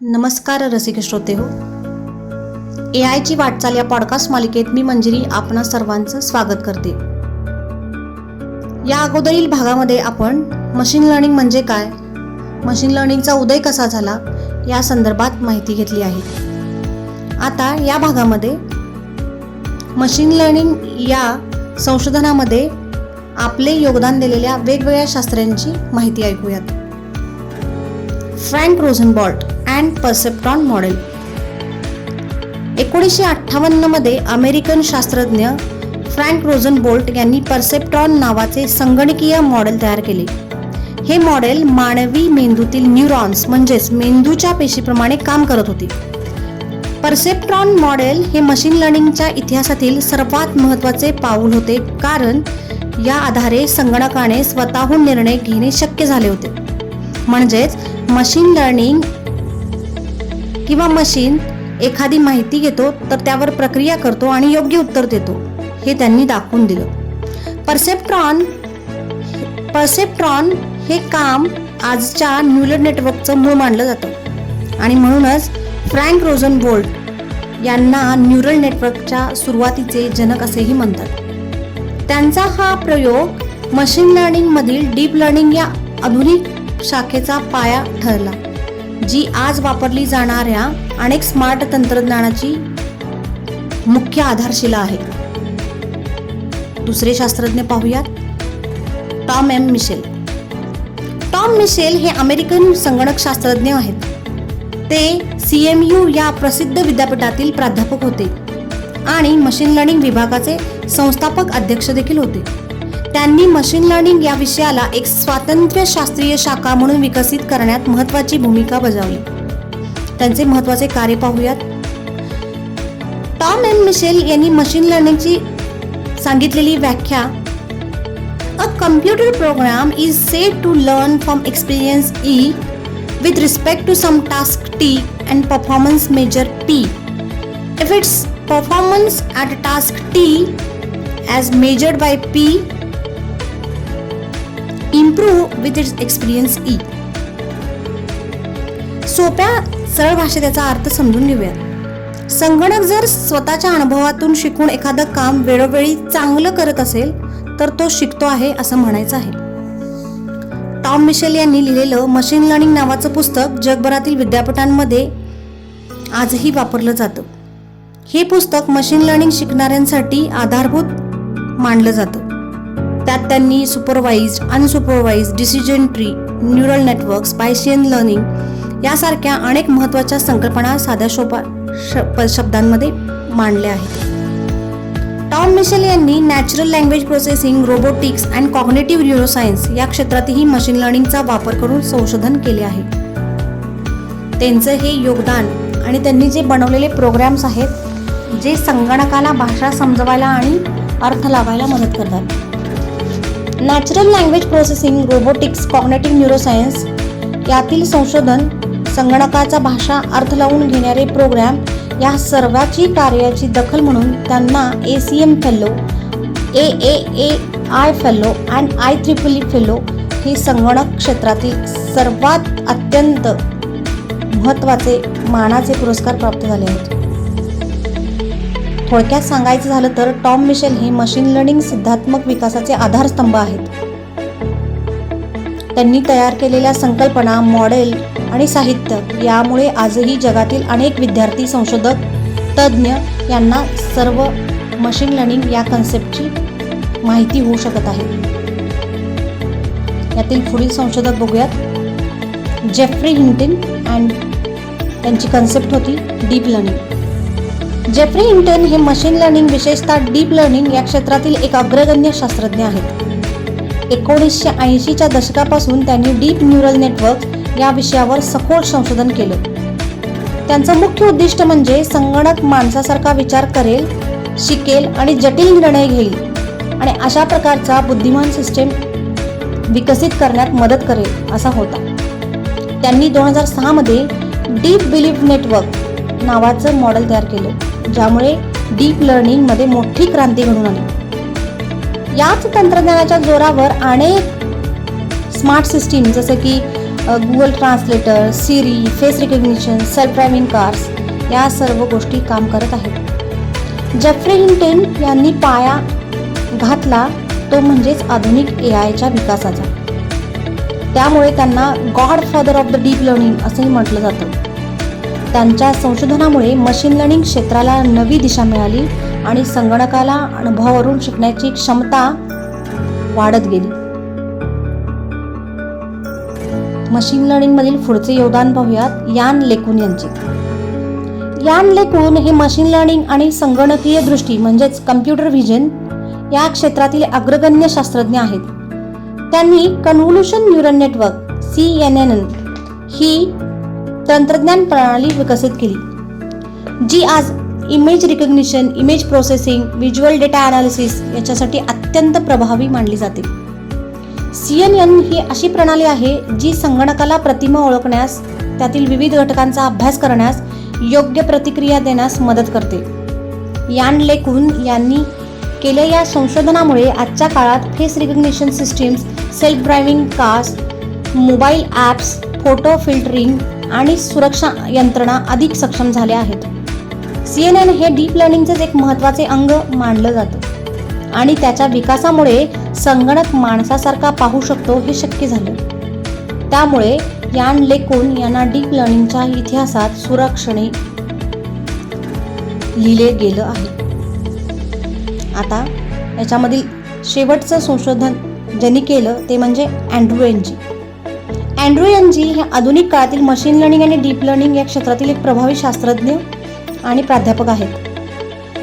नमस्कार रसिक श्रोते हो, AI ची वाटचाल या पॉडकास्ट मालिकेत मी मंजिरी आपणा सर्वांचं स्वागत करते. या अगोदरील भागामध्ये आपण मशीन लर्निंग म्हणजे काय, मशीन लर्निंगचा उदय कसा झाला या संदर्भात माहिती घेतली आहे. आता या भागामध्ये मशीन लर्निंग या संशोधनामध्ये आपले योगदान दिलेल्या वेगवेगळ्या शास्त्रज्ञांची माहिती ऐकूयात. Frank Rosenblatt and perceptron model. 1958 मध्ये अमेरिकन शास्त्रज्ञ फ्रँक रोझनबॉल्ट यांनी परसेप्ट्रॉन नावाचे संगणकीय मॉडेल तयार केले. हे मॉडेल मानवी मेंदूतील न्यूरॉन्स म्हणजेच मेंदूच्या पेशीप्रमाणे काम करत होते. परसेप्ट्रॉन मॉडेल हे मशीन लर्निंगच्या इतिहासातील सर्वात महत्त्वाचे पाऊल होते, कारण या आधारे संगणकाने स्वतःहून निर्णय घेणे शक्य झाले होते. म्हणजेच मशीन लर्निंग किंवा मशीन एखादी माहिती घेतो तर त्यावर प्रक्रिया करतो आणि योग्य उत्तर देतो, हे त्यांनी दाखवून दिलं. परसेप्ट्रॉन हे काम आजच्या न्यूरल नेटवर्कचं मूळ मानलं जातं आणि म्हणूनच फ्रँक रोझनबॉल्ट यांना न्यूरल नेटवर्कच्या सुरुवातीचे जनक असेही म्हणतात. त्यांचा हा प्रयोग मशीन लर्निंगमधील डीप लर्निंग या आधुनिक शाखेचा पाया ठरला, जी आज वापरली जाणाऱ्या अनेक स्मार्ट तंत्रज्ञानाची मुख्य आधारशिला आहे. दुसरे शास्त्रज्ञ पाहूयात. Tom M Mitchell. Tom Mitchell हे अमेरिकन संगणक शास्त्रज्ञ आहेत. ते CMU या प्रसिद्ध विद्यापीठातील प्राध्यापक होते आणि मशीन लर्निंग विभागाचे संस्थापक अध्यक्ष देखील होते. त्यांनी मशीन लर्निंग या विषयाला एक स्वातंत्र्य शास्त्रीय शाखा म्हणून विकसित करण्यात महत्त्वाची भूमिका बजावली. त्यांचे महत्त्वाचे कार्य पाहूयात. टॉम एम मिशेल यांनी मशीन लर्निंगची सांगितलेली व्याख्या, a computer program is said to learn from experience E with respect to some task T and performance measure P. If its performance at task T as measured by P improve with its experience E. सोप्या सरळ भाषेत त्याचा अर्थ समजून घेऊया. संगणक जर स्वतःच्या अनुभवातून शिकून एखादं काम वेळोवेळी चांगलं करत असेल तर तो शिकतो आहे असं म्हणायचं आहे. टॉम मिशेल यांनी लिहिलेलं मशीन लर्निंग नावाचं पुस्तक जगभरातील विद्यापीठांमध्ये आजही वापरलं जातं. हे पुस्तक मशीन लर्निंग शिकणाऱ्यांसाठी आधारभूत मानलं जातं. त्यात त्यांनी supervised, unsupervised, decision tree, neural networks, Bayesian learning यासारख्या अनेक महत्त्वाच्या संकल्पना साध्या सोप्या शब्दांमध्ये मांडल्या आहेत. टॉम मिशेल यांनी natural language processing, robotics and cognitive neuroscience या क्षेत्रातही मशीन लर्निंगचा वापर करून संशोधन केले आहे. त्यांचं हे योगदान आणि त्यांनी जे बनवलेले प्रोग्राम्स आहेत जे संगणकाला भाषा समजवायला आणि अर्थ लावायला मदत करतात. Natural language processing, robotics, cognitive neuroscience यातील संशोधन, संगणकाचा भाषा अर्थ लावून घेणारे प्रोग्राम या सर्वाची कार्याची दखल म्हणून त्यांना ACM फेलो, AAAI फेलो आणि IEEE फेलो हे संगणक क्षेत्रातील सर्वात अत्यंत महत्त्वाचे मानाचे पुरस्कार प्राप्त झाले आहेत. थोडक्यात सांगायचं झालं तर टॉम मिशेल हे मशीन लर्निंग सिद्धात्मक विकासाचे आधारस्तंभ आहेत. त्यांनी तयार केलेल्या संकल्पना, मॉडेल आणि साहित्य यामुळे आजही जगातील अनेक विद्यार्थी, संशोधक, तज्ज्ञ यांना सर्व मशीन लर्निंग या कन्सेप्टची माहिती होऊ शकत आहे. यातील पुढील संशोधक बघूयात. जेफ्री हिंटन अँड त्यांची कन्सेप्ट होती डीप लर्निंग. जेफ्री हिंटन हे मशीन लर्निंग, विशेषतः डीप लर्निंग या क्षेत्रातील एक अग्रगण्य शास्त्रज्ञ आहेत. 1980च्या दशकापासून त्यांनी डीप न्यूरल नेटवर्क या विषयावर सखोल संशोधन केलं. त्यांचं मुख्य उद्दिष्ट म्हणजे संगणक माणसासारखा विचार करेल, शिकेल आणि जटिल निर्णय घेईल आणि अशा प्रकारचा बुद्धिमान सिस्टीम विकसित करण्यात मदत करेल असा होता. त्यांनी 2006 मध्ये डीप बिलीफ नेटवर्क नावाचं मॉडेल तयार केलं, ज्यामुळे डीप लर्निंगमध्ये मोठी क्रांती घडून आली. याच तंत्रज्ञानाच्या जोरावर अनेक स्मार्ट सिस्टीम जसे की Google translator, Siri, face recognition, self driving cars या सर्व गोष्टी काम करत आहेत. जेफ्री हिंटन यांनी पाया घातला तो म्हणजेच आधुनिक AIच्या विकासाचा. त्यामुळे त्यांना godfather of the deep learning असंही म्हटलं जातं. त्यांच्या संशोधनामुळे मशीन लर्निंग क्षेत्राला नवी दिशा मिळाली आणि संगणकाला अनुभवावरून शिकण्याची क्षमता वाढत गेली. मशीन लर्निंगमधील पुढचे योगदान पाहूयात यान लेकुन यांचे. यान लेकुन हे मशीन लर्निंग आणि संगणकीय दृष्टी म्हणजेच कम्प्युटर व्हिजन या क्षेत्रातील अग्रगण्य शास्त्रज्ञ आहेत. त्यांनी कन्व्होल्यूशन न्यूरल नेटवर्क CNN ही तंत्रज्ञान प्रणाली विकसित केली, जी आज image recognition, image processing, visual data analysis याच्यासाठी अत्यंत प्रभावी मानली जाते. CNN ही अशी प्रणाली आहे जी संगणकाला प्रतिमा ओळखण्यास, त्यातील विविध घटकांचा अभ्यास करण्यास, योग्य प्रतिक्रिया देण्यास मदत करते. यान लेकुन यांनी केलेल्या संशोधनामुळे आजच्या काळात face recognition systems, self driving cars, mobile apps, photo filtering आणि सुरक्षा यंत्रणा अधिक सक्षम झाल्या आहेत. CNN हे डीप लर्निंगचेच एक महत्त्वाचे अंग मानलं जातं आणि त्याच्या विकासामुळे संगणक माणसासारखा पाहू शकतो हे शक्य झालं. त्यामुळे यान लेकुन यांना डीप लर्निंगच्या इतिहासात सुरक्षणे लिहिले गेलं आहे. आता याच्यामधील शेवटचं संशोधन ज्यांनी केलं ते म्हणजे अँड्रू एनजी. अँड्रू एनजी हे आधुनिक काळातील मशीन लर्निंग आणि डीप लर्निंग या क्षेत्रातील एक प्रभावी शास्त्रज्ञ आणि प्राध्यापक आहेत.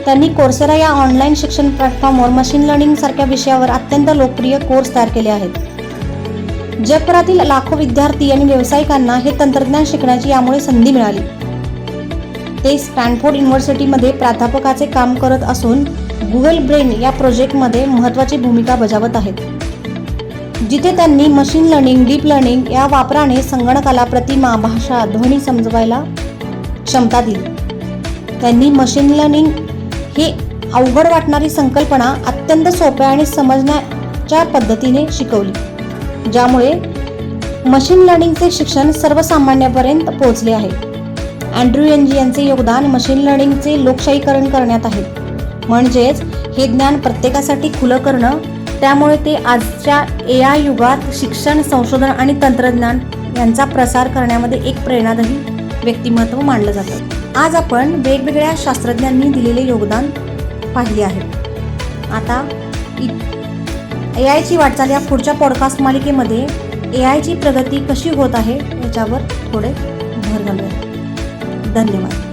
त्यांनी कोर्सेरा या ऑनलाईन शिक्षण प्लॅटफॉर्मवर मशीन लर्निंग सारख्या विषयावर अत्यंत लोकप्रिय कोर्स तयार केले आहेत. जगभरातील लाखो विद्यार्थी आणि व्यावसायिकांना हे तंत्रज्ञान शिकण्याची यामुळे संधी मिळाली. ते स्टॅनफोर्ड युनिव्हर्सिटीमध्ये प्राध्यापकाचे काम करत असून गुगल ब्रेन या प्रोजेक्टमध्ये महत्त्वाची भूमिका बजावत आहेत, जिथे त्यांनी मशीन लर्निंग, डीप लर्निंग या वापराने संगणकाला प्रतिमा, भाषा, ध्वनी समजवायला क्षमता दिली. त्यांनी मशीन लर्निंग ही अवघड वाटणारी संकल्पना अत्यंत सोप्या आणि समजण्याच्या पद्धतीने शिकवली, ज्यामुळे मशीन लर्निंगचे शिक्षण सर्वसामान्यांपर्यंत पोहोचले आहे. अँड्रू एनजी यांचे योगदान मशीन लर्निंगचे लोकशाहीकरण करण्यात आहे, म्हणजेच हे ज्ञान प्रत्येकासाठी खुलं करणं. त्यामुळे ते आजच्या AI युगात शिक्षण, संशोधन आणि तंत्रज्ञान यांचा प्रसार करण्यामध्ये एक प्रेरणादायी व्यक्तिमत्व मानलं जातं. आज आपण वेगवेगळ्या शास्त्रज्ञांनी दिलेले योगदान पाहिले आहे. आता AIची वाटचाल या पुढच्या पॉडकास्ट मालिकेमध्ये AIची प्रगती कशी होत आहे याच्यावर थोडे भर घालूया. धन्यवाद.